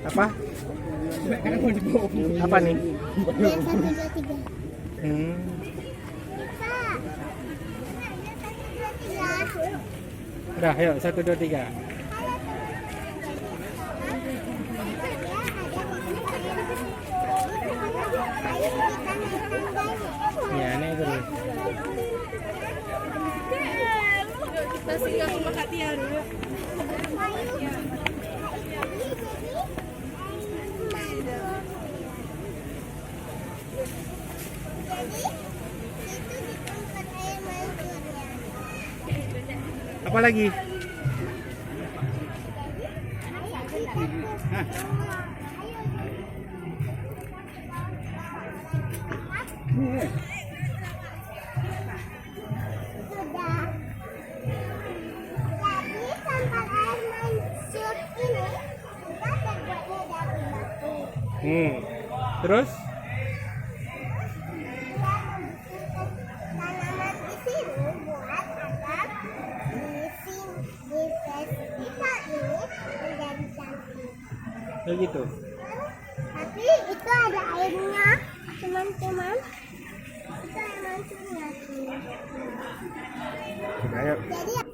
Apa? Apa nih? Ya, 1, 2, 3. Hmm. Udah, ayo 1, 2, 3. Ya, naik dulu. Kita singgah rumah Kak Tia dulu. Apa lagi? Terus? Tanaman di sini buat agar di festival ini menjadi cantik. Begitu. Tapi itu ada airnya, teman-teman. Itu air mancurnya. Ayo. Jadi ini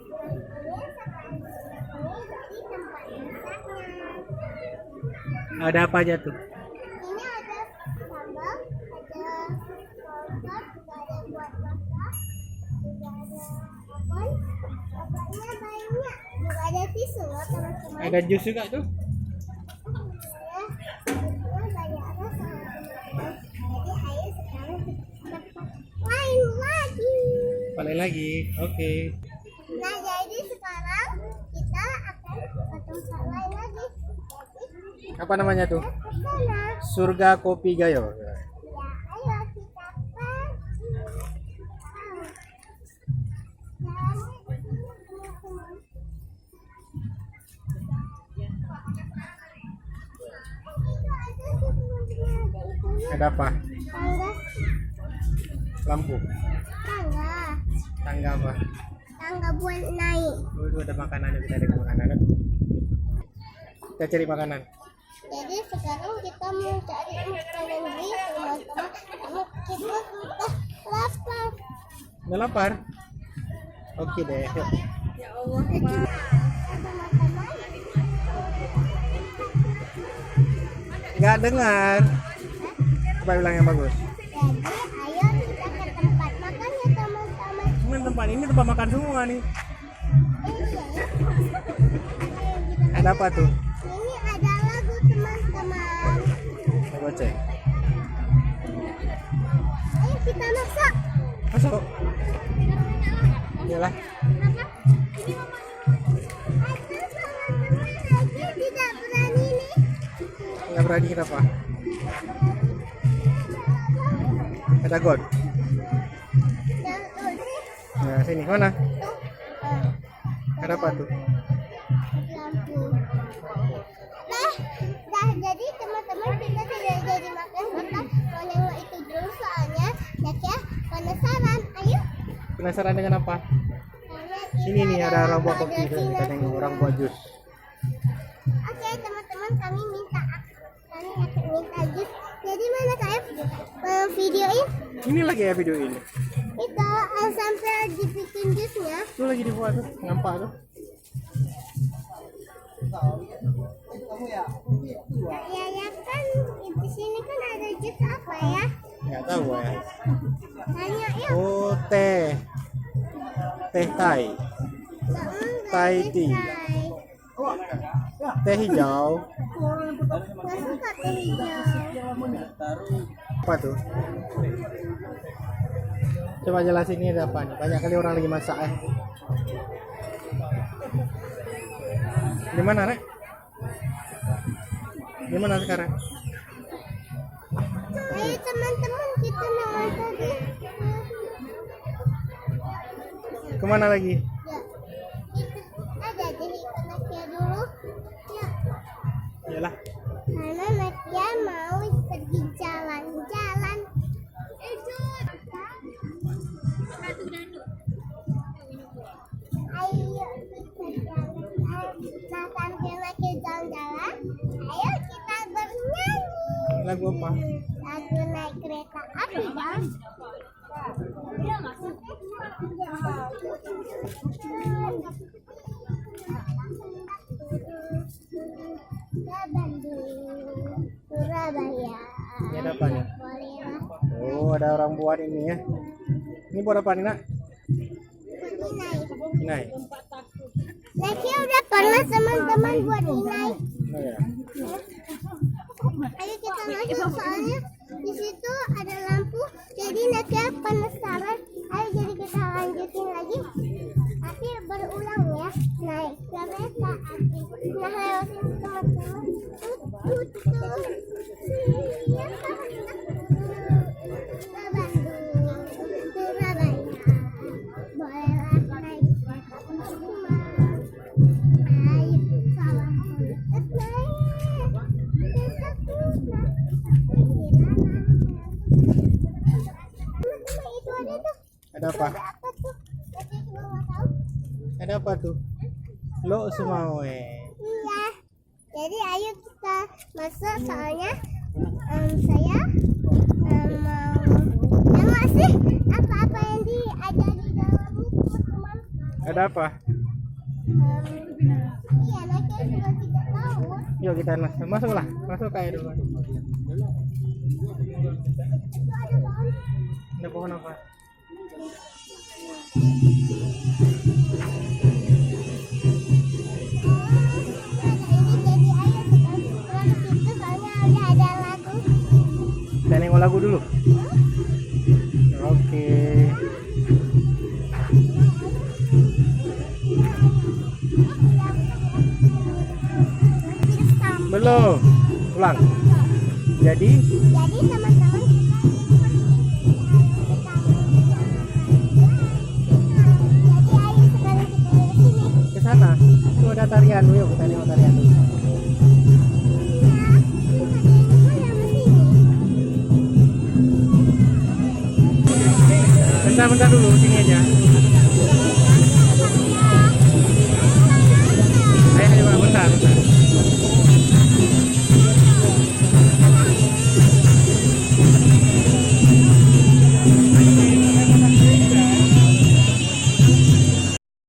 jadi tempat masaknya. Ada apa aja tuh? Ini ada sambal, ada sambal, juga ada buat masak, juga ada oven, ovennya banyak, juga ada tisu loh teman-teman. Ada jus juga tuh? Ya, tissunya banyak ada teman-teman. Jadi ayo sekarang kita lain lagi. Paling lagi. Oke. Nah jadi sekarang kita akan ke tempat lain lagi. Jadi Apa namanya tuh? ke sana. Surga Kopi Gayo. Ya, ayo kita pergi. Ada apa? Tangga, Lampu. tangga, Tangga apa? tangga buat naik. Oh, itu ada makanan. Kita ada makanan. Kita cari makanan. Jadi sekarang kita mau cari makanan di teman-teman. Karena kita sudah lapar. Udah lapar? Oke deh. Yuk. Ya Allah, teman-teman. Nggak dengar. Coba bilang yang bagus. Jadi ayo kita ke tempat makan ya teman-teman. Ini tempat ini tempat makan semua nih. Ada apa tuh? Ini ada lagu teman-teman. Coba cek. Ayo kita masak. Masuk. Iyalah. Ada teman-teman lagi tidak berani nih. Nggak berani kenapa? Ada god. Dan ini Nah, sini mana? tuh Ada apa tuh? lampu. Dah jadi teman-teman kita tidak jadi makan kita mau nengok itu dulu soalnya ya penasaran. Ayo. Penasaran dengan apa? Karena Sini nih ada orang buat kopi. ada Kita sinar. tengok orang buat jus. Oke teman-teman kami akan minta jus. Jadi mana kalian videoin Ini lagi ya video ini. itu sampai dibikin jusnya. Itu lagi dibuat tuh, nampak tuh. Ya kan di sini kan ada jus apa ya? Nggak tahu ya. Tanya yuk. Oh, teh. Teh Thai. Thai tea. Teh hijau. Nggak suka teh hijau. Apa tuh? Coba jelasin ini ada apa nih? Banyak kali orang lagi masak Di mana, Rek? Di mana sekarang? Ayo teman-teman kita mau tadi. Kemana lagi? Ya. Itu ada jadi Nakia dulu. Ya. Iyalah. Karena Nakia mau pergi jalan-jalan. Ayo kita jalan. Nah sambil Nakia jalan-jalan, Lagu apa? Lagu naik kereta api bang. Ke Bandung, Surabaya. Ini ada apa nih? Bolehlah. Oh, ada orang buat ini ya. Ini buat apa nih nak? Inai. Inai. Lagi udah pernah teman-teman buat inai. Oh ya. Ayo kita masuk soalnya di situ ada lampu. Jadi Nakia penasaran. Ayo jadi kita lanjutin lagi. Tapi berulang ya. Naik kereta api. Nah lewat itu teman-teman. Iya, ke Bandung, Surabaya. Bolehlah naik kereta cuma. Ayo salam naik. Teman-teman itu ada tuh. Ada apa? Ada apa tuh? Nakia cuma mau tahu. Ada apa tuh? Lo semua Iya. Jadi ayo kita masuk soalnya saya mau masih apa-apa yang ada di dalam itu teman. Ada apa? Iya, Nakia juga tidak tahu. Yuk kita masuklah. Masuk kayak dulu. Itu ada pohon. Ada pohon apa? Ini jadi ayo kita pulang ke situ soalnya udah ada lagu. Kita nengok lagu dulu. Oke. Belum. Pulang. Jadi Teman-teman jadi ayo sekarang kita dari sini. ke sana. Itu ada tarian. Yuk kita nengok tarian. Bentar dulu sini aja.